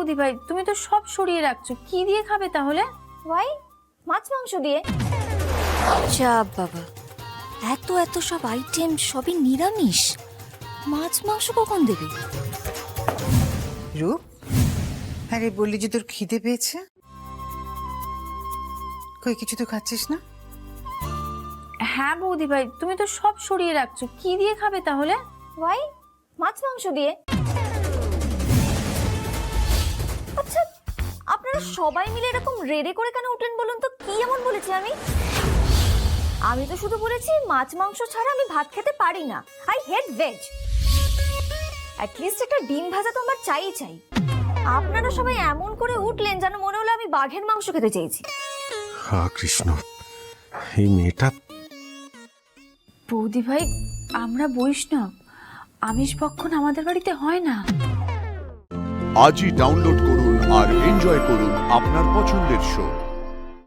বৌদি ভাই, তুমি তো সব সরিয়ে রাখছো, কি দিয়ে খাবে তাহলে? ওয়াই, মাছ মাংস দিয়ে। যা বাবা, এত এত সব আইটেম সবই নিরামিষ, মাছ মাংস কখন দেবে? রূপ, আরে বললি যে তোর খিদে পেয়েছে, কই কিছু তো খাচ্ছিস না? হ্যাঁ বৌদি ভাই, তুমি তো সব সরিয়ে রাখছো, কি দিয়ে খাবে তাহলে? ওয়াই, মাছ মাংস দিয়ে। আচ্ছা, আপনারা সবাই মিলে এরকম রেডি করে কেন উঠলেন বলুন তো? কি এমন বলেছি আমি? আমি তো শুধু বলেছি মাছ মাংস ছাড়া আমি ভাত খেতে পারি না, আই হেট ভেজ। অ্যাটলিস্ট একটা ডিম ভাজা তো আমার চাই চাই। আপনারা সবাই এমন করে উঠলেন যেন মনে হলো আমি বাঘের মাংস খেতে চেয়েছি। হা কৃষ্ণ, এই মেয়েটা। বৌদি ভাই, আমরা বৈষ্ণব, আমিষ ভক্ষণ আমাদের বাড়িতে হয় না। আজই ডাউনলোড করুন আর এনজয় করুন আপনার পছন্দের শো।